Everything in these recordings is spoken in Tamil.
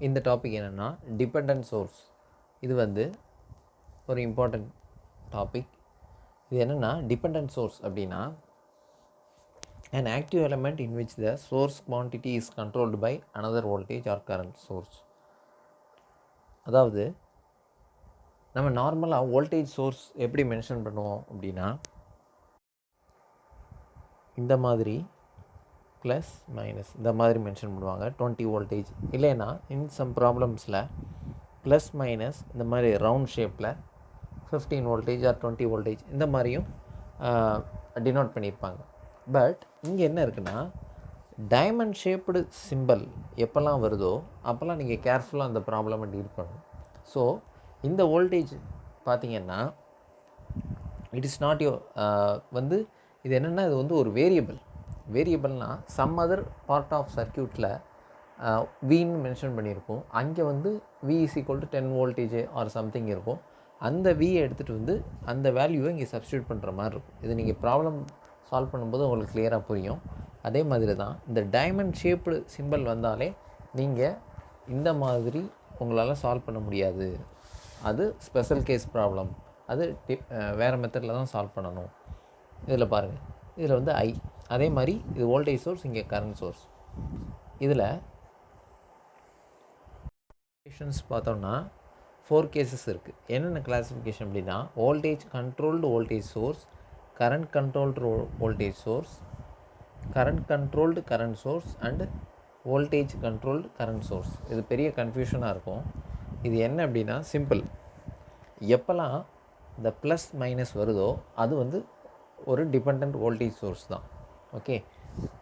இந்த டாபிக் என்னென்னா டிபெண்டன்ட் சோர்ஸ். இது வந்து ஒரு இம்பார்ட்டண்ட் டாபிக். இது என்னென்னா டிபெண்டன்ட் சோர்ஸ் அப்படின்னா an active element in which the source quantity is controlled by another voltage or current source. அதாவது நம்ம நார்மலாக வோல்டேஜ் சோர்ஸ் எப்படி மென்ஷன் பண்ணுவோம் அப்படின்னா இந்த மாதிரி ப்ளஸ் மைனஸ் இந்த மாதிரி மென்ஷன் பண்ணுவாங்க 20 வோல்டேஜ். இல்லைன்னா இன் சம் ப்ராப்ளம்ஸில் ப்ளஸ் மைனஸ் இந்த மாதிரி ரவுண்ட் ஷேப்பில் 15 வோல்டேஜ் ஆர் 20 வோல்டேஜ் இந்த மாதிரியும் டினோட் பண்ணியிருப்பாங்க. பட் இங்கே என்ன இருக்குன்னா டைமண்ட் ஷேப்டு சிம்பிள் எப்போல்லாம் வருதோ அப்போல்லாம் நீங்கள் கேர்ஃபுல்லாக அந்த ப்ராப்ளமை டீல் பண்ணணும். ஸோ இந்த வோல்டேஜ் பார்த்திங்கன்னா இட் இஸ் நாட் யோ வந்து இது என்னென்னா இது வந்து ஒரு வேரியபிள்னால் சம் அதர் பார்ட் ஆஃப் சர்க்யூட்டில் வின்னு மென்ஷன் பண்ணியிருக்கோம். அங்கே வந்து V is equal to 10 voltage or something இருக்கும். அந்த வியை எடுத்துகிட்டு வந்து அந்த வேல்யூவை இங்கே சப்ஸ்டியூட் பண்ணுற மாதிரி இருக்கும். இது நீங்கள் ப்ராப்ளம் சால்வ் பண்ணும்போது உங்களுக்கு கிளியராக புரியும். அதே மாதிரி தான் இந்த டைமண்ட் ஷேப்டு சிம்பிள் வந்தாலே நீங்கள் இந்த மாதிரி உங்களால் சால்வ் பண்ண முடியாது. அது ஸ்பெஷல் கேஸ் ப்ராப்ளம். அது வேறு மெத்தடில் தான் சால்வ் பண்ணணும். இதில் பாருங்கள், இதில் வந்து I, அதே மாதிரி இது வோல்டேஜ் சோர்ஸ், இங்கே கரண்ட் சோர்ஸ். இதில் பார்த்தோம்னா 4 கேசஸ் இருக்குது. என்னென்ன கிளாஸிஃபிகேஷன் அப்படின்னா voltage controlled voltage source, current controlled voltage source, current controlled current source and voltage controlled current source. இது பெரிய கன்ஃபியூஷனாக இருக்கும். இது என்ன அப்படின்னா சிம்பிள். எப்போல்லாம் இந்த ப்ளஸ் மைனஸ் வருதோ அது வந்து ஒரு டிபெண்ட் வோல்டேஜ் சோர்ஸ் தான். ஓகே,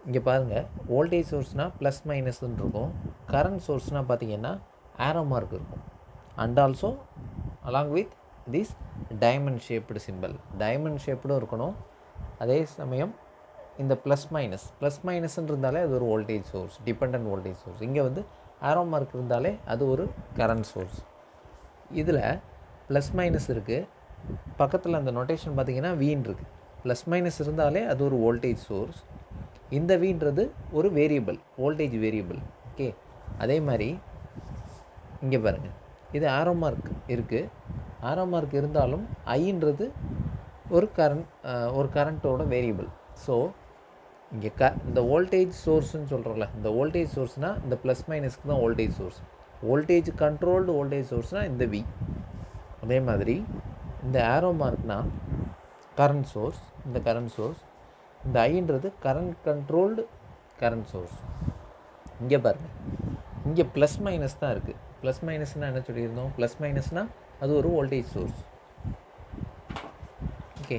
இங்கே பாருங்கள், வோல்டேஜ் சோர்ஸ்னால் ப்ளஸ் மைனஸ்ன்னு இருக்கும். கரண்ட் சோர்ஸ்னால் பார்த்திங்கன்னா ஆரோ மார்க் இருக்கும். And also along with this diamond shaped symbol. Diamond ஷேப்டும் இருக்கணும். அதே சமயம் இந்த ப்ளஸ் மைனஸ்ன்னு இருந்தாலே அது ஒரு voltage source, depend voltage source. இங்கே வந்து ஆரோ மார்க் இருந்தாலே அது ஒரு கரண்ட் சோர்ஸ். இதில் ப்ளஸ் மைனஸ் இருக்குது, பக்கத்தில் அந்த நொட்டேஷன் பார்த்திங்கன்னா வீன் இருக்குது. ப்ளஸ் மைனஸ் இருந்தாலே அது ஒரு வோல்டேஜ் சோர்ஸ். இந்த வீன்றது ஒரு வேரியபிள், வோல்டேஜ் வேரியபிள். ஓகே, அதே மாதிரி இங்கே பாருங்கள், இது ஆரோ மார்க் இருக்குது. ஆரோ மார்க் இருந்தாலும் ஐன்றது ஒரு கரண்ட்டோட வேரியபிள். ஸோ இங்கே இந்த வோல்டேஜ் சோர்ஸ்ன்னு சொல்கிறோம்ல, இந்த வோல்டேஜ் சோர்ஸ்னால் இந்த ப்ளஸ் மைனஸ்க்கு தான் voltage source. Voltage controlled voltage சோர்ஸ்னால் இந்த V. அதே மாதிரி இந்த ஆரோ மார்க்னால் கரண்ட் சோர்ஸ், இந்த கரண்ட் சோர்ஸ். இந்த ஐன்றது கரண்ட் கண்ட்ரோல்டு கரண்ட் சோர்ஸ். இங்கே பாருங்கள், இங்கே ப்ளஸ் மைனஸ் தான் இருக்குது. ப்ளஸ் மைனஸ்னால் என்ன சொல்லியிருந்தோம்? ப்ளஸ் மைனஸ்னால் அது ஒரு voltage source. Okay,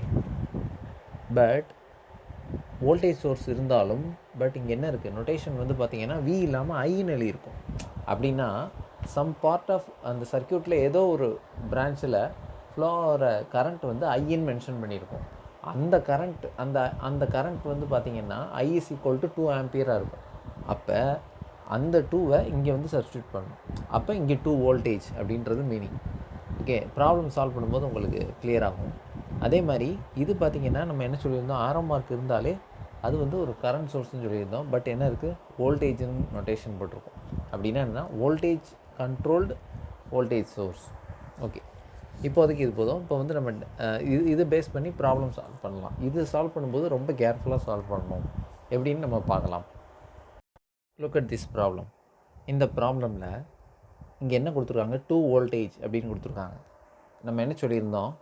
but voltage source இருந்தாலும் பட் இங்கே என்ன இருக்குது, நொட்டேஷன் வந்து பார்த்திங்கன்னா V இல்லாமல் ஐன்னு எழுதியிருக்கும். அப்படின்னா சம் பார்ட் ஆஃப் அந்த சர்க்யூட்டில் ஏதோ ஒரு பிரான்ச்சில் ஃப்ளோ ஆகிற கரண்ட் வந்து ஐன்னு மென்ஷன் பண்ணியிருக்கோம். அந்த கரண்ட் வந்து பார்த்திங்கன்னா I is equal to 2 ஆம்பியராக இருக்கும். அப்போ அந்த 2வை இங்கே வந்து சப்ஸ்டியூட் பண்ணணும். அப்போ இங்கே 2 வோல்டேஜ் அப்படின்றது மீனிங். ஓகே, ப்ராப்ளம் சால்வ் பண்ணும்போது உங்களுக்கு கிளியர் ஆகும். அதே மாதிரி இது பார்த்திங்கன்னா நம்ம என்ன சொல்லியிருந்தோம், ஆரோ மார்க் இருந்தாலே அது வந்து ஒரு கரண்ட் சோர்ஸ்னு சொல்லியிருந்தோம். பட் என்ன இருக்குது, வோல்டேஜ்னு நொட்டேஷன் போட்டிருக்கோம். அப்படின்னா என்ன, voltage controlled voltage source. Okay, இப்போதைக்கு இது போதும். இப்போ வந்து நம்ம இது பேஸ் பண்ணி ப்ராப்ளம் சால்வ் பண்ணலாம். இது சால்வ் பண்ணும்போது ரொம்ப கேர்ஃபுல்லாக சால்வ் பண்ணணும். எப்படின்னு நம்ம பார்க்கலாம். Look at this problem. இந்த ப்ராப்ளமில் இங்கே என்ன கொடுத்துருக்காங்க, 2 வோல்டேஜ் அப்படின்னு கொடுத்துருக்காங்க. நம்ம என்ன சொல்லியிருந்தோம்,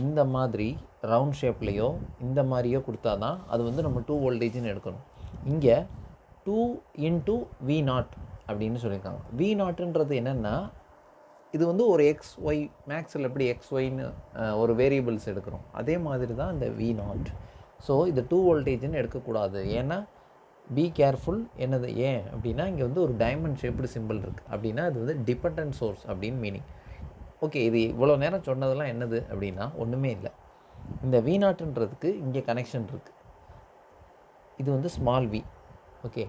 இந்த மாதிரி ரவுண்ட் ஷேப்லேயோ இந்த மாதிரியோ கொடுத்தா தான் அது வந்து நம்ம 2 வோல்டேஜ்னு எடுக்கணும். இங்கே 2 into V0 அப்படின்னு சொல்லியிருக்காங்க. V0ன்றது என்னென்னா இது வந்து ஒரு XY, மேக்ஸில் எப்படி XYன்னு ஒரு வேரியபிள்ஸ் எடுக்கிறோம் அதே மாதிரி தான் இந்த V0. ஸோ இது 2 வோல்டேஜ்னு எடுக்கக்கூடாது. ஏன்னா பி கேர்ஃபுல். என்னது ஏன் அப்படின்னா இங்கே வந்து ஒரு டைமண்ட் ஷேப்டு சிம்பிள் இருக்குது. அப்படின்னா இது வந்து டிபெண்டன்ட் சோர்ஸ் அப்படின்னு மீனிங். ஓகே, இது இவ்வளோ நேரம் சொன்னதெல்லாம் என்னது அப்படின்னா ஒன்றுமே இல்லை. இந்த V0ன்றதுக்கு இங்கே கனெக்ஷன் இருக்குது. இது வந்து ஸ்மால் v. ஓகே,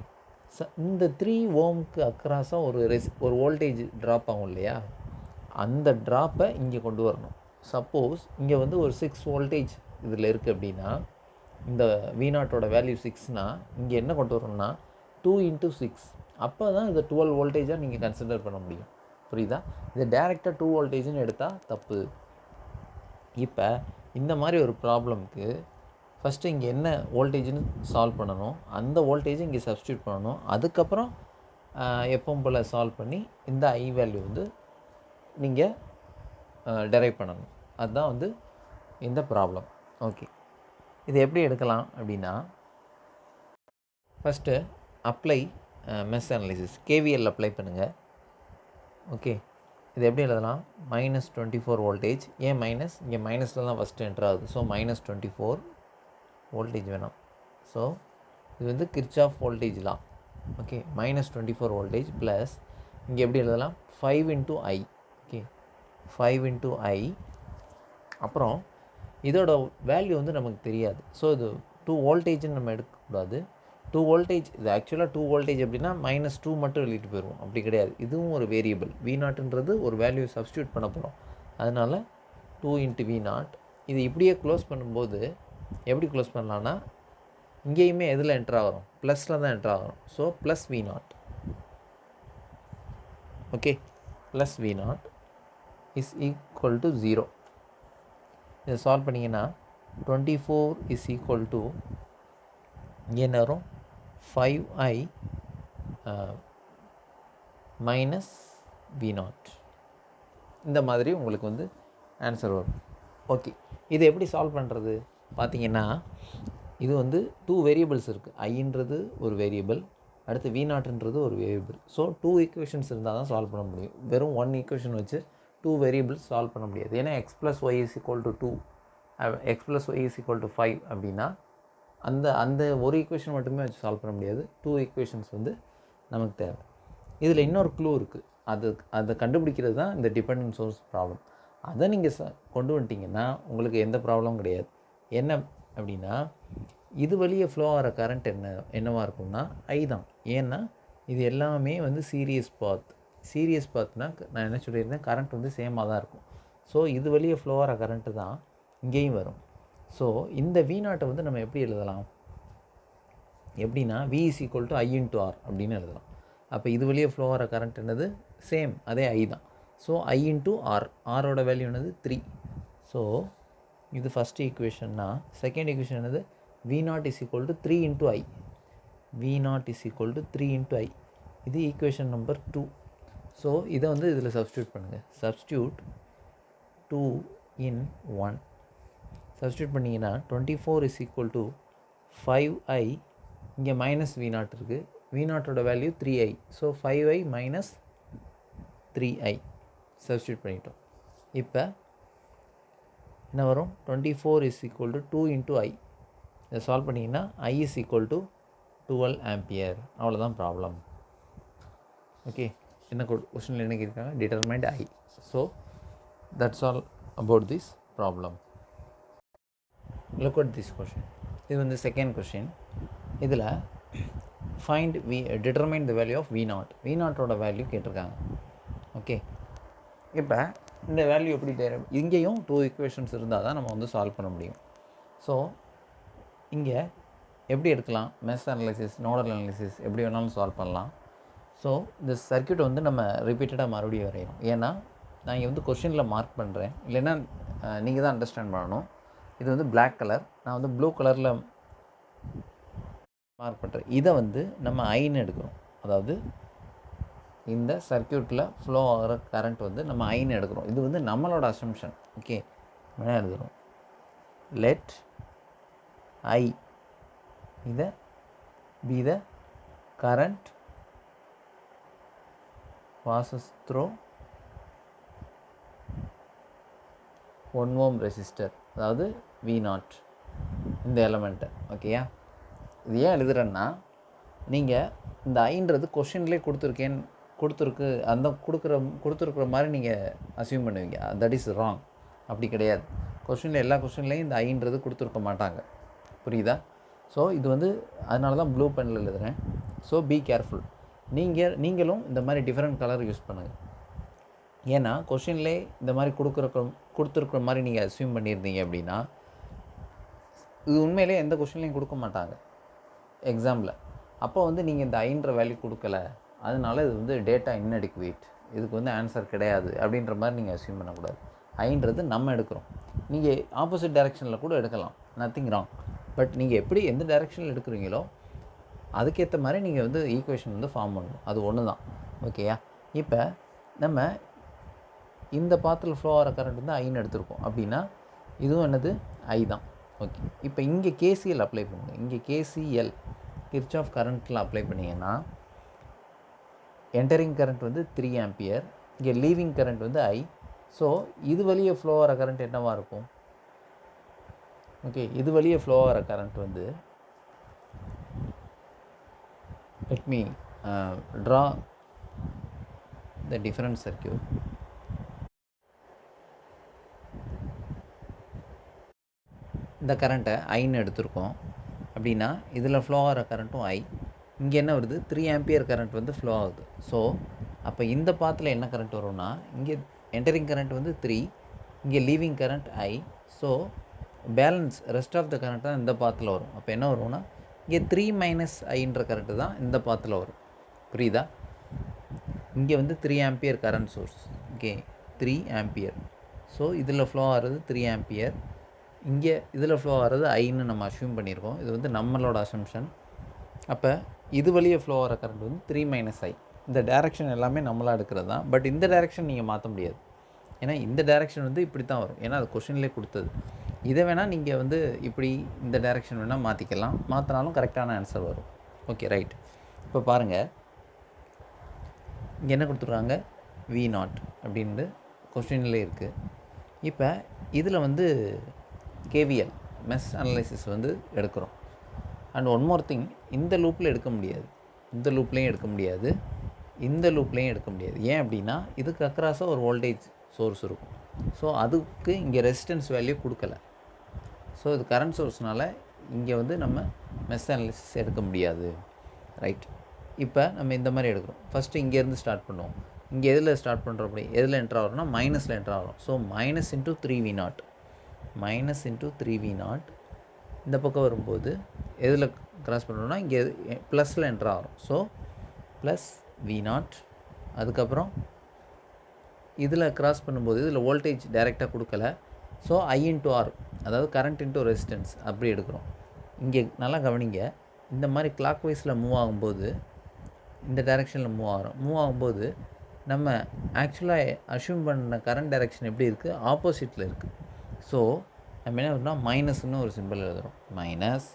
இந்த 3 ஓம்க்கு அக்ராஸாக ஒரு வோல்டேஜ் ட்ராப் ஆகும் இல்லையா, அந்த ட்ராப்பை இங்கே கொண்டு வரணும். சப்போஸ் இங்கே வந்து ஒரு 6 வோல்டேஜ் இதில் இருக்குது அப்படின்னா இந்த V0ஓட வேல்யூ 6னா இங்கே என்ன கொண்டு வரணும்னா 2 into 6 அப்போ தான் இதை 12 வோல்டேஜாக நீங்கள் கன்சிடர் பண்ண முடியும். புரியுதா? இதை டேரெக்டாக 2 வோல்டேஜ்னு எடுத்தால் தப்பு. இப்போ இந்த மாதிரி ஒரு ப்ராப்ளம்க்கு ஃபஸ்ட்டு இங்கே என்ன வோல்டேஜ்னு சால்வ் பண்ணணும், அந்த வோல்டேஜை இங்கே சப்ஸ்டியூட் பண்ணணும். அதுக்கப்புறம் எப்பவும் போல் சால்வ் பண்ணி இந்த ஐ வேல்யூ வந்து நீங்கள் டெரைவ் பண்ணணும். அதுதான் வந்து இந்த ப்ராப்ளம். ஓகே, இது எப்படி எடுக்கலாம் அப்படின்னா, first apply mesh analysis, KVL apply பண்ணுங்கள். ஓகே, இது எப்படி எழுதலாம்? -24 வோல்டேஜ். ஏன் மைனஸ்? இங்கே மைனஸில் தான் ஃபஸ்ட்டு என்ட்ரு ஆகுது. ஸோ -24 வோல்டேஜ் வேணும். ஸோ இது வந்து Kirchhoff voltage law. Okay, -24 voltage plus இங்கே எப்படி எழுதலாம்? 5 × I. Okay, 5 × I. அப்புறம் இதோட வேல்யூ வந்து நமக்கு தெரியாது. ஸோ இது 2 வோல்டேஜ்னு நம்ம எடுக்கக்கூடாது. 2 வோல்டேஜ், இது ஆக்சுவலாக 2 வோல்டேஜ் அப்படின்னா -2 மட்டும் எழுதிட்டு போயிடுவோம். அப்படி கிடையாது, இதுவும் ஒரு வேரியபிள். V0ன்றது ஒரு வேல்யூ சப்ஸ்டியூட் பண்ண போகிறோம். அதனால் 2 × V0. இது இப்படியே க்ளோஸ் பண்ணும்போது எப்படி க்ளோஸ் பண்ணலான்னா, இங்கேயுமே எதில் என்ட்ரு ஆகிறோம்? ப்ளஸில் தான் என்ட்ரு ஆகிறோம். So plus V0. Okay, plus V0 is equal to 0. இதை சால்வ் பண்ணிங்கன்னா 24 இஸ் ஈக்குவல் டு என்ன வரும்? 5I minus V0. இந்த மாதிரி உங்களுக்கு வந்து ஆன்சர் வரும். ஓகே, இது எப்படி சால்வ் பண்ணுறது பார்த்தீங்கன்னா, இது வந்து 2 வேரியபிள்ஸ் இருக்குது. ஐன்றது ஒரு வேரியபிள், அடுத்து V0ன்றது ஒரு வேரியபிள். ஸோ 2 ஈக்குவேஷன்ஸ் இருந்தால் தான் சால்வ் பண்ண முடியும். வெறும் 1 ஈக்குவேஷன் வச்சு 2 வேரியபிள்ஸ் சால்வ் பண்ண முடியாது. ஏன்னா x + y = 2, x + y = 5 அப்படின்னா அந்த ஒரு ஈக்குவேஷன் மட்டுமே வச்சு சால்வ் பண்ண முடியாது. 2 ஈக்குவேஷன்ஸ் வந்து நமக்கு தேவை. இதில் இன்னொரு க்ளூ இருக்குது. அதை கண்டுபிடிக்கிறது தான் இந்த டிபெண்டன்ட் சோர்ஸ் ப்ராப்ளம். அதை நீங்கள் கொண்டு வந்துட்டிங்கன்னா உங்களுக்கு எந்த ப்ராப்ளமும் கிடையாது. என்ன அப்படின்னா, இது வழியே ஃப்ளோ ஆகிற கரண்ட் என்னவாக இருக்கும்னா ஐ தான். ஏன்னா இது எல்லாமே வந்து சீரியஸ் பாத்னா நான் என்ன சொல்லியிருந்தேன், கரண்ட் வந்து சேமாக தான் இருக்கும். ஸோ இது வழியே ஃப்ளோ ஆகிற கரண்ட்டு தான் இங்கேயும் வரும். ஸோ இந்த V0 வந்து நம்ம எப்படி எழுதலாம்? எப்படின்னா V = I × R அப்படின்னு எழுதலாம். அப்போ இது வழியே ஃப்ளோ ஆகிற கரண்ட் என்னது? சேம், அதே I தான். So I × R. ஆரோட வேல்யூ என்னது? 3. ஸோ இது ஃபஸ்ட்டு ஈக்குவேஷன்னா, செகண்ட் ஈக்குவேஷன் என்னது? V0 = 3 × I. V0 = 3 × I. இது ஈக்குவேஷன் நம்பர் 2. ஸோ இதை வந்து இதில் சப்ஸ்டியூட் பண்ணுங்கள். Substitute 2 in 1. சப்ஸ்டியூட் பண்ணிங்கன்னா 24 = 5I. இங்கே மைனஸ் V0 இருக்குது. V0ஓட value 3I. So 5I minus 3I substitute பண்ணிட்டோம். இப்போ என்ன வரும்? 24 = 2 × I. இதை சால்வ் பண்ணிங்கன்னா I = 12 ஆம்பியர். அவ்வளோதான் ப்ராப்ளம். ஓகே, என்ன கொஸ்டினில் என்ன கேட்குறாங்க? Determined I. So that's all about this problem. Look at this question. இது வந்து செகண்ட் கொஷின். இதில் find determine the value of V0. V0ஓட வேல்யூ கேட்டிருக்காங்க. ஓகே, இப்போ இந்த வேல்யூ எப்படி இங்கேயும் 2 ஈக்குவேஷன்ஸ் இருந்தால் தான் நம்ம வந்து சால்வ் பண்ண முடியும். ஸோ இங்கே எப்படி எடுக்கலாம்? மெஷ் அனாலிசிஸ், நோடல் அனாலிசிஸ் எப்படி வேணாலும் சால்வ் பண்ணலாம். ஸோ இந்த சர்க்யூட்டை வந்து நம்ம ரிப்பீட்டடாக மறுபடியும் வரையணும். ஏன்னா நான் இங்கே வந்து கொஷினில் மார்க் பண்ணுறேன், இல்லைன்னா நீங்கள் தான் அண்டர்ஸ்டாண்ட் பண்ணணும். இது வந்து பிளாக் கலர், நான் வந்து ப்ளூ கலரில் மார்க் பண்ணுறேன். இதை வந்து நம்ம ஐன்னு எடுக்கிறோம். அதாவது இந்த சர்க்யூட்டில் ஃப்ளோ ஆகிற கரண்ட் வந்து நம்ம ஐன்னு எடுக்கிறோம். இது வந்து நம்மளோட அசம்ஷன். ஓகே, என்ன எழுதுகிறோம்? லெட் ஐ இதை be the current passes through 1 ohm resistor, அதாவது V0 இந்த எலமெண்ட்டை. ஓகேயா? இது ஏன் எழுதுகிறேன்னா, நீங்கள் இந்த ஐன்றது கொஷின்லேயே கொடுத்துருக்கு அந்த கொடுத்துருக்குற மாதிரி நீங்கள் அசியூம் பண்ணுவீங்க. That is wrong. அப்படி கிடையாது. கொஷினில் எல்லா கொஷின்லேயும் இந்த ஐன்றது கொடுத்துருக்க மாட்டாங்க. புரியுதா? ஸோ இது வந்து அதனால தான் ப்ளூ பெனில் எழுதுகிறேன். So be careful. நீங்களும் இந்த மாதிரி டிஃப்ரெண்ட் கலர் யூஸ் பண்ணுங்கள். ஏன்னா கொஷின்லே இந்த மாதிரி கொடுத்துருக்குற மாதிரி நீங்கள் அசியூம் பண்ணியிருந்தீங்க அப்படின்னா, இது உண்மையிலே எந்த கொஷின்லையும் கொடுக்க மாட்டாங்க எக்ஸாமில். அப்போ வந்து நீங்கள் இந்த ஐன்ற வேல்யூ கொடுக்கல அதனால இது வந்து டேட்டா இன்அடிக்குவேட், இதுக்கு வந்து ஆன்சர் கிடையாது அப்படின்ற மாதிரி நீங்கள் அஸ்யூம் பண்ணக்கூடாது. ஐன்றது நம்ம எடுக்கிறோம். நீங்கள் ஆப்போசிட் டைரெக்ஷனில் கூட எடுக்கலாம், நத்திங் ராங். பட் நீங்கள் எப்படி எந்த டைரெக்ஷனில் எடுக்கிறீங்களோ அதுக்கேற்ற மாதிரி நீங்கள் வந்து ஈக்குவேஷன் வந்து ஃபார்ம் பண்ணணும். அது ஒன்று தான். ஓகேயா? இப்போ நம்ம இந்த பாத்தில் ஃப்ளோ ஆகிற கரண்ட் வந்து ஐன்னு எடுத்திருக்கோம் அப்படின்னா இதுவும் என்னது ஐ தான். ஓகே, இப்போ இங்கே கேசிஎல் அப்ளை பண்ணுங்கள். இங்கே கேசிஎல் கிர்ச்சாஃப் கரண்ட்டில் அப்ளை பண்ணிங்கன்னா என்டரிங் கரண்ட் வந்து 3 ஆம்பியர், இங்கே லீவிங் கரண்ட் வந்து ஐ. ஸோ இது வழியே ஃப்ளோ ஆகிற கரண்ட் என்னவாக இருக்கும்? ஓகே, இது வழியே ஃப்ளோ ஆகிற கரண்ட் வந்து let me draw the different circuit. இந்த கரண்ட்டை ஐன்னு எடுத்திருக்கோம் அப்படின்னா இதில் ஃப்ளோ ஆகிற கரண்ட்டும் ஐ. இங்கே என்ன வருது? 3 ஆம்பியர் கரண்ட் வந்து ஃப்ளோ ஆகுது. ஸோ அப்போ இந்த பாத்தில் என்ன கரண்ட் வரும்னா இங்கே என்டரிங் கரண்ட் வந்து 3, இங்கே leaving current I. So balance rest of the current தான் இந்த பாத்தில் வரும். அப்போ என்ன வரும்னா இங்கே 3 - ஐன்ற கரண்ட்டு தான் இந்த பாத்தில் வரும். புரியுதா? இங்கே வந்து 3 ampere current source, okay 3 ampere. So இதில் ஃப்ளோ ஆகிறது 3 ஆம்பியர், இங்கே இதில் ஃப்ளோ ஆகிறது ஐன்னு நம்ம அஸ்யூம் பண்ணியிருக்கோம். இது வந்து நம்மளோட அசம்ஷன். அப்போ இது வழியே ஃப்ளோ ஆகிற கரண்ட் வந்து 3 - ஐ. இந்த டைரெக்ஷன் எல்லாமே நம்மளாக எடுக்கிறது தான். பட் இந்த டைரெக்ஷன் நீங்கள் மாற்ற முடியாது. ஏன்னா இந்த டைரெக்ஷன் வந்து இப்படி தான் வரும். ஏன்னா அது கொஷின்லேயே கொடுத்தது. இதை வேணால் நீங்கள் வந்து இப்படி இந்த டைரெக்ஷன் வேணால் மாற்றிக்கலாம், மாற்றினாலும் கரெக்டான ஆன்சர் வரும். Okay right. இப்போ பாருங்கள், இங்கே என்ன கொடுத்துருக்காங்க? V0 அப்படின்ட்டு கொஸ்டின்லே இருக்குது. இப்போ இதில் வந்து KVL மெஷ் அனலைசிஸ் வந்து எடுக்கிறோம். அண்ட் ஒன் மோர் திங், இந்த லூப்பில் எடுக்க முடியாது, இந்த லூப்லேயும் எடுக்க முடியாது, இந்த லூப்லேயும் எடுக்க முடியாது. ஏன் அப்படின்னா இதுக்கு அக்ராஸாக ஒரு வோல்டேஜ் சோர்ஸ் இருக்கும். ஸோ அதுக்கு இங்கே ரெசிஸ்டன்ஸ் வேல்யூ கொடுக்கல. ஸோ இது கரண்ட் சோர்ஸ்னால் இங்கே வந்து நம்ம மெஷ் அனலைசிஸ் எடுக்க முடியாது. ரைட். இப்போ நம்ம இந்த மாதிரி எடுக்கிறோம். ஃபஸ்ட்டு இங்கேருந்து ஸ்டார்ட் பண்ணுவோம். இங்கே எதில் ஸ்டார்ட் பண்ணுறோம்? அப்படி எதில் என்ட்ரு ஆகிறோம்னா மைனஸில் என்ட்ரு ஆகிறோம். So -3V0, -3V0. இந்த பக்கம் வரும்போது எதில் கிராஸ் பண்ணுறோம்னா இங்கே ப்ளஸில் என்ட்ரு ஆகிறோம். So +V0. அதுக்கப்புறம் இதில் கிராஸ் பண்ணும்போது இதில் வோல்டேஜ் டைரெக்டாக கொடுக்கல. ஸோ I/R, அதாவது கரண்ட் இன்ட்டு ரெசிஸ்டன்ஸ் அப்படி எடுக்கிறோம். இங்கே நல்லா கவனிங்க, இந்த மாதிரி கிளாக் வைஸில் மூவ் ஆகும்போது இந்த டைரெக்ஷனில் மூவ் ஆகும்போது நம்ம ஆக்சுவலாக அஷ்யூம் பண்ண கரண்ட் டைரெக்ஷன் எப்படி இருக்குது? ஆப்போசிட்டில் இருக்குது. ஸோ நம்ம என்ன பண்ணால் மைனஸ்ன்னு ஒரு சிம்பிள் எழுதுகிறோம். மைனஸ்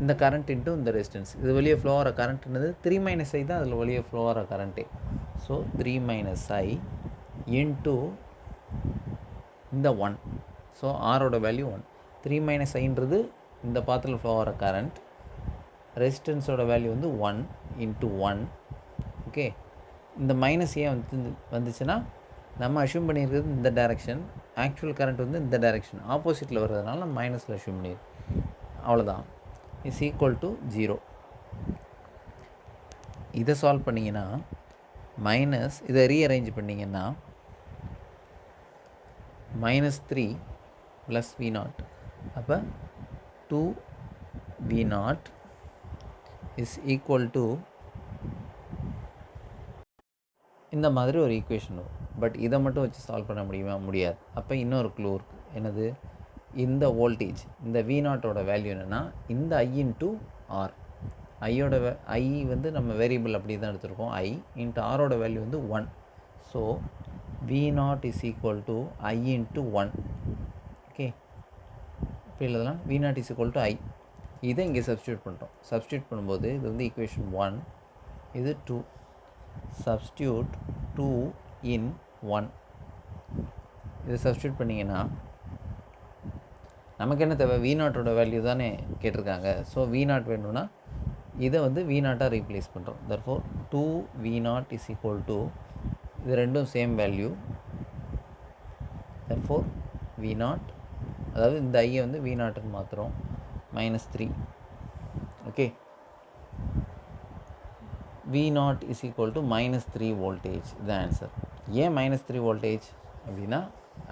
இந்த கரண்ட் இன்ட்டு இந்த ரெசிஸ்டன்ஸ், இது வெளியே ஃப்ளோ ஆகிற கரண்ட்னது 3 - ஐ தான் அதில் வெளியே ஃப்ளோ ஆகிற கரண்ட்டே. ஸோ 3 - ஐ இன்ட்டு இந்த 1. ஸோ ஆரோட வேல்யூ 1. 3 - ஐன்றது இந்த பாத்தில் ஃப்ளோ ஆகிற கரண்ட், ரெசிஸ்டன்ஸோட வேல்யூ வந்து 1 × 1. ஓகே, இந்த மைனஸ் ஏன் வந்துச்சுன்னா நம்ம அஷ்யூம் பண்ணியிருக்கிறது இந்த டைரெக்ஷன், ஆக்சுவல் கரண்ட் வந்து இந்த டைரெக்ஷன் ஆப்போசிட்டில் வர்றதுனால நம்ம மைனஸில் அஷ்யூம் பண்ணியிருக்கோம். அவ்வளோதான். Is equal to 0. இதை சால்வ் பண்ணிங்கன்னா மைனஸ், இதை ரீஅரேஞ்ச் பண்ணிங்கன்னா -3 + V0. அப்போ 2V0 இஸ் ஈக்குவல் டு இந்த மாதிரி ஒரு ஈக்குவேஷன் வரும். பட் இதை மட்டும் வச்சு சால்வ் பண்ண முடியாது. அப்போ இன்னொரு க்ளூ இருக்குது. என்னது? இந்த வோல்டேஜ், இந்த V0ஓட வேல்யூ என்னென்னா இந்த I/R. ஐயோட ஐ வந்து நம்ம வேரியபிள் அப்படி தான் எடுத்துருக்கோம். I × Rஓட வேல்யூ வந்து 1. So V0 is equal to I/1. Okay, இப்போ எழுதலாம் V0 is equal to I. இதை இங்கே சப்ஸ்டியூட் பண்ணுறோம். சப்ஸ்டியூட் பண்ணும்போது இது வந்து ஈக்குவேஷன் 1, இது 2. Substitute 2 in 1. இதை சப்ஸ்டியூட் பண்ணிங்கன்னா நமக்கு என்ன தேவை? V0ஓட வேல்யூ தானே கேட்டிருக்காங்க. ஸோ V0 வேணும்னா இதை வந்து V0ஆக ரீப்ளேஸ் பண்ணுறோம். therefore 2V0 is equal to, இது ரெண்டும் சேம் வேல்யூ, therefore V0, அதாவது இந்த ஐயை வந்து V0ன்னு மாற்றுறோம், -3. Okay, V0 is equal to -3 voltage. இதுதான் ஆன்சர். ஏன் -3 வோல்டேஜ் அப்படின்னா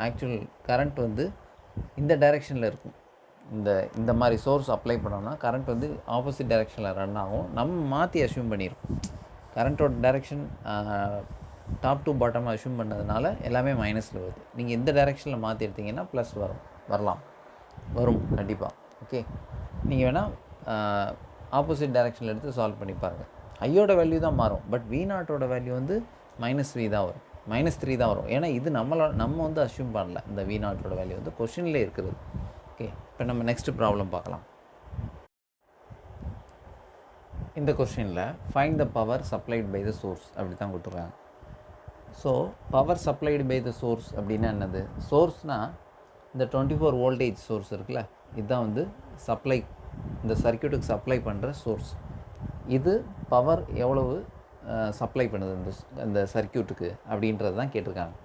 ஆக்சுவல் கரண்ட் வந்து இந்த டைரெக்ஷனில் இருக்கும். இந்த மாதிரி சோர்ஸ் அப்ளை பண்ணோம்னா கரண்ட் வந்து ஆப்போசிட் டைரெக்ஷனில் ரன் ஆகும். நம்ம மாற்றி அஷ்யூம் பண்ணியிருக்கோம். கரண்ட்டோட direction top to bottom assume பண்ணதுனால எல்லாமே மைனஸில் வருது. நீங்கள் எந்த டைரெக்ஷனில் மாற்றி எடுத்தீங்கன்னா ப்ளஸ் வரும் கண்டிப்பாக. ஓகே, நீங்கள் வேணால் ஆப்போசிட் டைரெக்ஷனில் எடுத்து சால்வ் பண்ணி பாருங்கள். ஐயோட வேல்யூ தான் மாறும், பட் V0ஓட வேல்யூ வந்து -3 தான் வரும், -3 தான் வரும். ஏன்னா இது நம்ம வந்து அஷ்யூம் பண்ணல. இந்த V0ஓட வேல்யூ வந்து கொஷின்லேயே இருக்கிறது. ஓகே, இப்போ நம்ம நெக்ஸ்ட் ப்ராப்ளம் பார்க்கலாம். இந்த கொஷினில் find the power supplied by the source அப்படி தான் கொடுத்துருக்காங்க. So power supplied by the source அப்படின்னா என்னது? சோர்ஸ்னால் இந்த 24 வோல்டேஜ் சோர்ஸ் இருக்குல்ல, இதுதான் வந்து சப்ளை, இந்த சர்க்யூட்டுக்கு சப்ளை பண்ணுற சோர்ஸ். இது பவர் எவ்வளவு சப்ளை பண்ணுது இந்த சர்க்யூட்டுக்கு அப்படின்றது தான் கேட்டிருக்காங்க.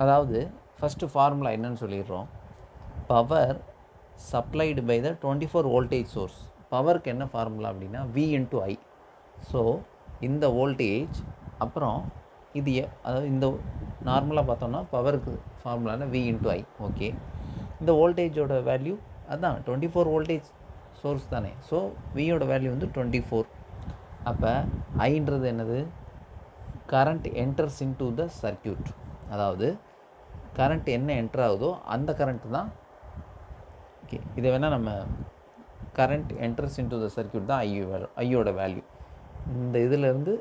அதாவது ஃபஸ்ட்டு ஃபார்முலா என்னன்னு சொல்லிடுறோம். Power supplied by the 24 voltage source. பவருக்கு என்ன ஃபார்முலா அப்படின்னா V × I. ஸோ இந்த வோல்டேஜ் அப்புறம் இது அதாவது இந்த நார்மலாக பார்த்தோம்னா பவருக்கு ஃபார்முலானா V × I. ஓகே, இந்த வோல்டேஜோட வேல்யூ அதுதான் 24 வோல்டேஜ் சோர்ஸ் தானே. ஸோ வியோட வேல்யூ வந்து 24. அப்போ ஐன்றது என்னது? Current enters into the circuit. அதாவது கரண்ட் என்ன என்டர் ஆகுதோ அந்த கரண்ட் தான். ஓகே, இதை வேணால் நம்ம current enters into the circuit தான் ஐயோட வேல்யூ. இந்த இதிலேருந்து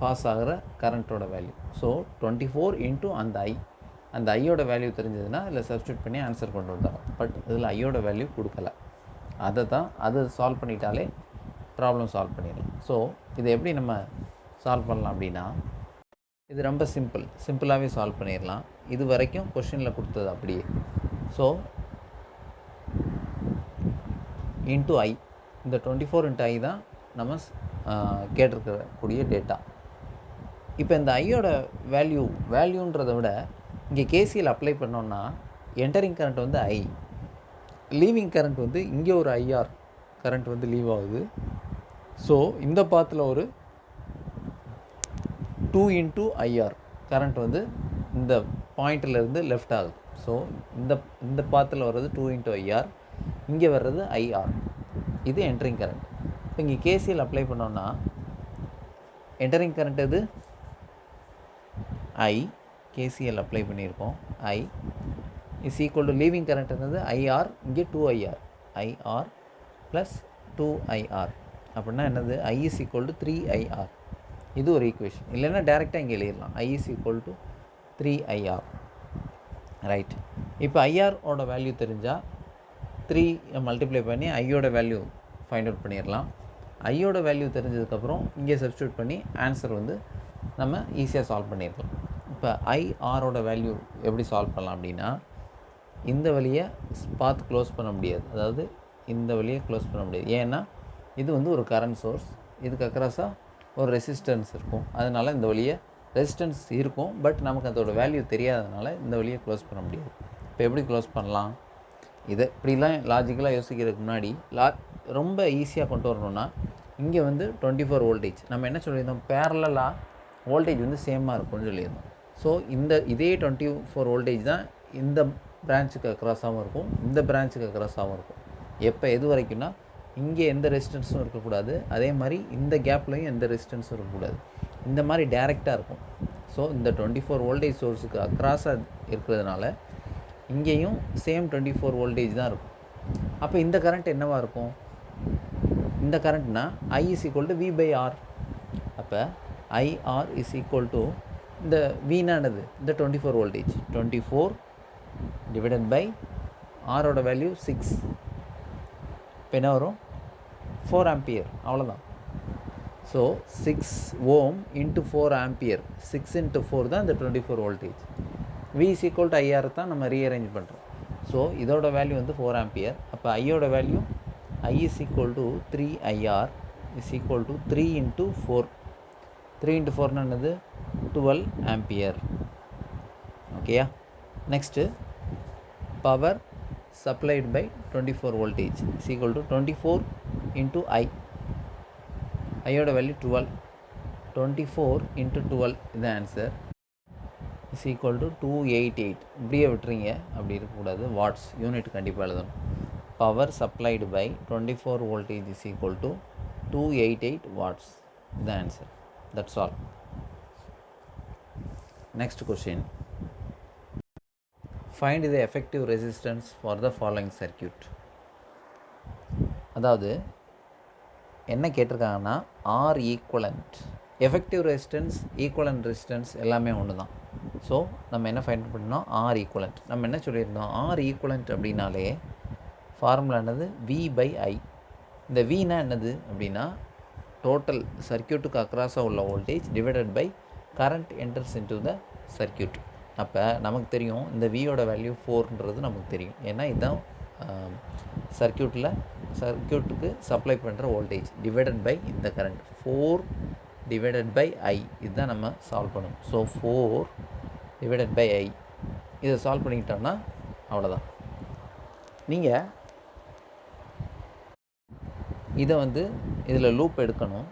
பாஸ் ஆகிற கரண்ட்டோட வேல்யூ. ஸோ 24 இன்ட்டு அந்த ஐயோட வேல்யூ தெரிஞ்சதுன்னா இதில் சப்ஸ்டியூட் பண்ணி ஆன்சர் கொண்டு வந்தாங்க. பட் இதில் ஐயோட வேல்யூ கொடுக்கல. அதை சால்வ் பண்ணிட்டாலே ப்ராப்ளம் சால்வ் பண்ணிடலாம். ஸோ இதை எப்படி நம்ம சால்வ் பண்ணலாம் அப்படின்னா, இது ரொம்ப சிம்பிளாகவே சால்வ் பண்ணிடலாம். இது வரைக்கும் கொஷினில் கொடுத்தது அப்படியே. ஸோ இன்ட்டு ஐ, இந்த 24 × I தான் நம்ம கேட்டிருக்கக்கூடிய டேட்டா. இப்போ இந்த ஐயோட வேல்யூன்றதை விட இங்கே KCL அப்ளை பண்ணோன்னா என்டரிங் கரண்ட் வந்து I, லீவிங் கரண்ட் வந்து இங்கே ஒரு IR கரண்ட் வந்து லீவ் ஆகுது. ஸோ இந்த பாத்தில் ஒரு 2 × IR கரண்ட் வந்து இந்த பாயிண்ட்டிலேருந்து லெஃப்ட் ஆகுது. ஸோ இந்த பாத்தில் வர்றது 2 × IR, இங்கே வர்றது IR. இது என்டரிங் கரண்ட். இப்போ இங்கே KCL அப்ளை பண்ணோன்னா என்டரிங் கரண்ட் எது? I. KCL அப்ளை பண்ணியிருக்கோம். I is equal to leaving current என்னது? IR. இங்கே 2IR, IR ப்ளஸ் 2IR அப்படின்னா என்னது? I is equal to 3IR. இது ஒரு ஈக்குவேஷன். இல்லைன்னா டேரெக்டாக இங்கே எழுதிடலாம். I is equal to 3IR. Right. இப்போ IRஓட வேல்யூ தெரிஞ்சால் 3 மல்டிப்ளை பண்ணி ஐயோட வேல்யூ ஃபைண்ட் அவுட் பண்ணிடலாம். ஐயோட வேல்யூ தெரிஞ்சதுக்கப்புறம் இங்கே சப்ஸ்டியூட் பண்ணி ஆன்சர் வந்து நம்ம ஈஸியாக சால்வ் பண்ணிடலாம். இப்போ IRஓட வேல்யூ எப்படி சால்வ் பண்ணலாம் அப்படின்னா, இந்த வழியை பார்த்து க்ளோஸ் பண்ண முடியாது. அதாவது இந்த வழியை க்ளோஸ் பண்ண முடியாது. ஏன்னா இது வந்து ஒரு கரண்ட் சோர்ஸ், இதுக்கு அக்ராஸாக ஒரு ரெசிஸ்டன்ஸ் இருக்கும். அதனால் இந்த வழியை ரெசிஸ்டன்ஸ் இருக்கும், பட் நமக்கு அதோட வேல்யூ தெரியாததுனால இந்த வழியை க்ளோஸ் பண்ண முடியாது. இப்போ எப்படி க்ளோஸ் பண்ணலாம்? இதை இப்படிலாம் லாஜிக்கலாக யோசிக்கிறதுக்கு முன்னாடி ரொம்ப ஈஸியாக கொண்டு வரணும்னா, இங்கே வந்து 24 வோல்டேஜ் நம்ம என்ன சொல்லியிருந்தோம்? பேரலாக வோல்டேஜ் வந்து சேமாக இருக்கும்னு சொல்லியிருந்தோம். ஸோ இதே 24 வோல்டேஜ் தான் இந்த பிரான்ச்சுக்கு அக்ராஸாகவும் இருக்கும், இந்த பிரான்ச்சுக்கு அக்ராஸாகவும் இருக்கும். எப்போ எது வரைக்கும்னா, இங்கே எந்த ரெசிஸ்டன்ஸும் இருக்கக்கூடாது, அதே மாதிரி இந்த கேப்லையும் எந்த ரெசிஸ்டன்ஸும் இருக்கக்கூடாது. இந்த மாதிரி டைரெக்டாக இருக்கும். ஸோ இந்த 24 வோல்டேஜ் சோர்ஸுக்கு அக்ராஸாக இருக்கிறதுனால இங்கேயும் சேம் 24 வோல்டேஜ் தான் இருக்கும். அப்போ இந்த கரண்ட் என்னவாக இருக்கும்? இந்த கரண்ட்னா I is equal to V/R. அப்போ IR இஸ் ஈக்குவல் டு இந்த வீணானது இந்த 24 வோல்டேஜ், 24 டிவைடட் பை ஆரோட வேல்யூ 6. இப்போ என்ன வரும்? 4 ஆம்பியர். அவ்வளோதான். ஸோ 6 ஓம் இன்ட்டு 4 ஆம்பியர், 6 × 4 தான் இந்த 24 voltage. V is equal to IR தான் நம்ம ரீஅரேஞ்ச் பண்ணுறோம். ஸோ இதோட வேல்யூ வந்து 4 ஆம்பியர். அப்போ ஐயோட value I is equal to 3IR is equal to 3 × 4. 3 × 4 என்னது? 12 ஆம்பியர். ஓகேயா? Next power supplied by 24 voltage is equal to 24 × I. ஐயோட வேல்யூ 12. 24 × 12 இது ஆன்சர் இஸ் ஈக்குவல் டு 288. இப்படியே விட்டுறீங்க, அப்படி இருக்கக்கூடாது. வாட்ஸ் யூனிட் கண்டிப்பாக எழுதணும். Power supplied by 24 voltage is equal to 288 watts. இதுதான் answer. That's all. Next question, find the effective resistance for the following circuit. அதாவது என்ன கேட்டிருக்காங்கன்னா R equivalent, effective resistance equivalent resistance எல்லாமே ஒன்று தான். ஸோ நம்ம என்ன ஃபைண்ட் பண்ணோம், ஆர் ஈக்குவலண்ட். நம்ம என்ன சொல்லியிருந்தோம், ஆர் ஈக்குவலண்ட் அப்படின்னாலே ஃபார்முலா என்னது, வி பை ஐ. இந்த வினா என்னது அப்படின்னா டோட்டல் சர்க்யூட்டுக்கு அக்ராஸாக உள்ள voltage divided by current enters into the circuit. அப்போ நமக்கு தெரியும் இந்த வியோட வேல்யூ 4ன்றது நமக்கு தெரியும். ஏன்னா இதுதான் சர்க்யூட்டுக்கு சப்ளை பண்ணுற வோல்டேஜ் டிவைடட் பை இந்த கரண்ட் 4 டிவைடட் பை ஐ. இதுதான் நம்ம சால்வ் பண்ணணும். ஸோ 4 டிவைடட் பை ஐ இதை சால்வ் பண்ணிக்கிட்டோம்னா அவ்வளோதான். நீங்கள் இதை இதில் லூப் எடுக்கணும்.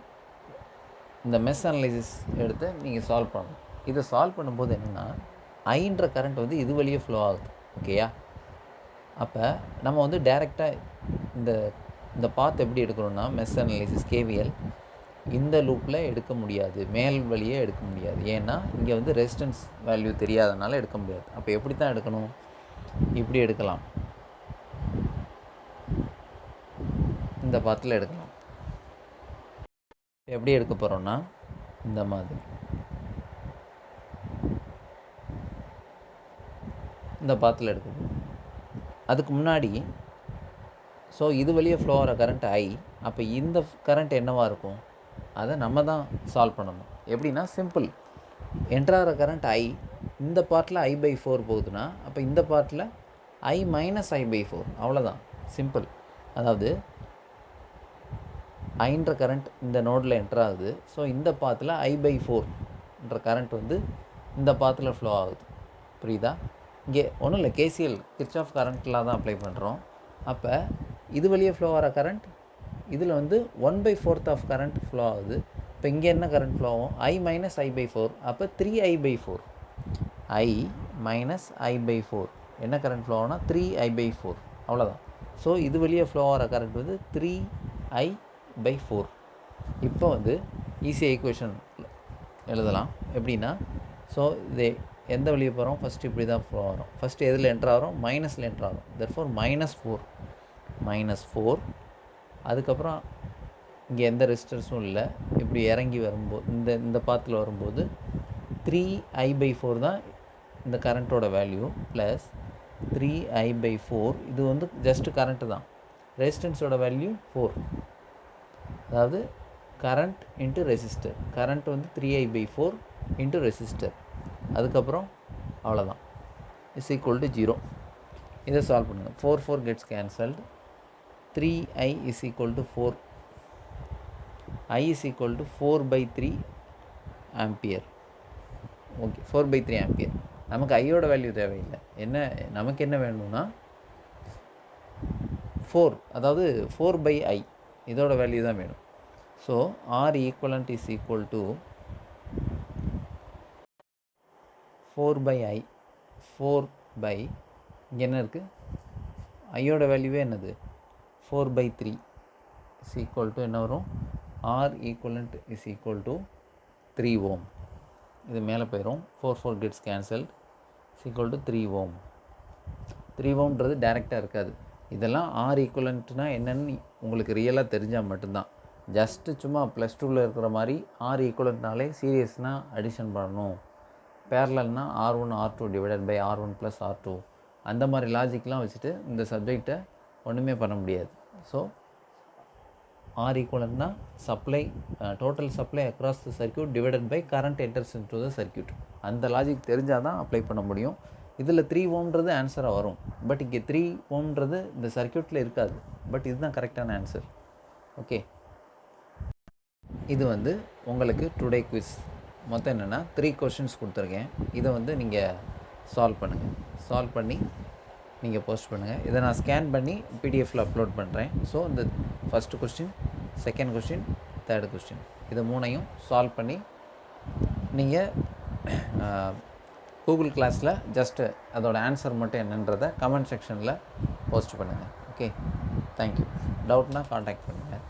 இந்த மெஷ் அனலைசிஸ் எடுத்து நீங்கள் சால்வ் பண்ணணும். இதை சால்வ் பண்ணும்போது என்னென்னா ஐன்ற கரண்ட் இது வழியே ஃப்ளோ ஆகுது. ஓகேயா? அப்போ நம்ம டைரெக்டாக இந்த பாத் எப்படி எடுக்கணும்னா மெஷ் அனலைசிஸ் கேவிஎல் இந்த லூப்பில் எடுக்க முடியாது, மேல் வழியே எடுக்க முடியாது. ஏன்னா இங்கே ரெசிஸ்டன்ஸ் வேல்யூ தெரியாதனால எடுக்க முடியாது. அப்போ எப்படி தான் எடுக்கணும், இப்படி எடுக்கலாம், இந்த பாத்தில் எடுக்கலாம். எப்படி எடுக்க போகிறோன்னா இந்த மாதிரி இந்த பாத்தில் எடுக்க போகிறோம். அதுக்கு முன்னாடி ஸோ இது வழியே ஃப்ளோ ஆகிற கரண்ட் ஐ. அப்போ இந்த கரண்ட் என்னவாக இருக்கும், அதை நம்ம தான் சால்வ் பண்ணணும். எப்படின்னா சிம்பிள், என்ட்ராகிற கரண்ட் ஐ, இந்த பார்ட்டில் I/4 போகுதுன்னா அப்போ இந்த பார்ட்டில் I - I/4, அவ்வளோதான், சிம்பிள். அதாவது ஐன்ற கரண்ட் இந்த நோடில் என்ட்ராகுது. ஸோ இந்த பாத்தில் I/4ன்ற கரண்ட் இந்த பாத்தில் ஃப்ளோ ஆகுது. புரியுதா? இங்கே ஒன்றும் இல்லை, கேசிஎல் கிர்ச்சாஃப் கரண்ட்லாம் தான் அப்ளை பண்ணுறோம். அப்போ இது வழியே ஃப்ளோ ஆகிற கரண்ட் இதில் 1/4 ஆஃப் கரண்ட் ஃப்ளோ ஆகுது. இப்போ இங்கே என்ன கரண்ட் ஃப்ளோ ஆகும், I - I/4. அப்போ 3I/4, I - I/4 என்ன கரண்ட் ஃப்ளோ ஆகும்னா 3I/4, அவ்வளோதான். ஸோ இது வழியே ஃப்ளோ ஆகிற கரண்ட் 3I/4. இப்போ ஈஸியாக ஈக்குவேஷன் எழுதலாம். எப்படின்னா ஸோ இது எந்த வழியே போகிறோம், ஃபஸ்ட்டு இப்படி தான் ஃப்ளோ ஆகிறோம். ஃபஸ்ட்டு எதில் என்ட்ரு ஆகிறோம், மைனஸில் என்ட்ரு ஆகிறோம். தர்ஃபோர் -4. அதுக்கப்புறம் இங்கே எந்த ரெசிஸ்டன்ஸும் இல்லை. இப்படி இறங்கி வரும்போது இந்த பாத்தில் வரும்போது 3I/4 தான் இந்த கரண்ட்டோட வேல்யூ, ப்ளஸ் 3I/4 இது ஜஸ்ட்டு கரண்ட்டு தான். ரெசிஸ்டன்ஸோட வேல்யூ 4, அதாவது current into resistor. Current 3I/4 into resistor. அதுக்கப்புறம் அவ்வளோதான், இஸ் ஈக்குவல் டு 0. இதை சால்வ் பண்ணுங்கள். 4 gets cancelled. 3I is equal to 4. I is equal to 4/3 ampere. Okay, 4/3 ampere. நமக்கு ஐயோட வேல்யூ தேவையில்லை. நமக்கு என்ன வேணும்னா 4, அதாவது 4/I இதோட வேல்யூ தான் வேணும். So R equivalent is equal to 4/I. 4 இங்கே என்ன இருக்குது, ஐயோட வேல்யூவே என்னது 4/3 இஸ் ஈக்குவல் டு என்ன வரும், R equivalent is equal to 3 ohm. இது மேலே போயிடும். 4 gets cancelled. Is equal to 3 ohm. 3 ohmன்றது டைரெக்டாக இருக்காது. இதெல்லாம் R ஈக்குவலண்ட்னா என்னென்னு உங்களுக்கு ரியலாக தெரிஞ்சால் மட்டும்தான். ஜஸ்ட்டு சும்மா +2ல் இருக்கிற மாதிரி R ஈக்குவலண்ட்னாலே சீரியஸ்னால் அடிஷன் பண்ணணும், பேரலல்னால் R1 R2 divided by R1 + R2, அந்த மாதிரி லாஜிக்லாம் வச்சுட்டு இந்த சப்ஜெக்டை ஒன்றுமே பண்ண முடியாது. ஸோ R ஈக்குவலண்ட்னா supply, total supply across the circuit divided by current enters into the circuit. அந்த லாஜிக் தெரிஞ்சால் தான் அப்ளை பண்ண முடியும். இதில் 3 ohmன்றது ஆன்சராக வரும். பட் இங்கே 3 ohmன்றது இந்த சர்க்யூட்டில் இருக்காது. பட் இதுதான் கரெக்டான ஆன்சர். ஓகே, இது உங்களுக்கு டுடே குவிஸ். மொத்தம் என்னென்னா 3 கொஷின்ஸ் கொடுத்துருக்கேன். இதை நீங்கள் சால்வ் பண்ணுங்கள். சால்வ் பண்ணி நீங்கள் போஸ்ட் பண்ணுங்கள். இதை நான் ஸ்கேன் பண்ணி பிடிஎஃப்பில் அப்லோட் பண்ணுறேன். ஸோ இந்த first question, second question, third question இதை 3ஐயும் சால்வ் பண்ணி நீங்கள் கூகுள் கிளாஸில் ஜஸ்ட்டு அதோட ஆன்சர் மட்டும் என்னன்றதை கமெண்ட் செக்ஷனில் போஸ்ட் பண்ணுங்கள். Okay, thank you. டவுட்னால் காண்டாக்ட் பண்ணுங்கள்.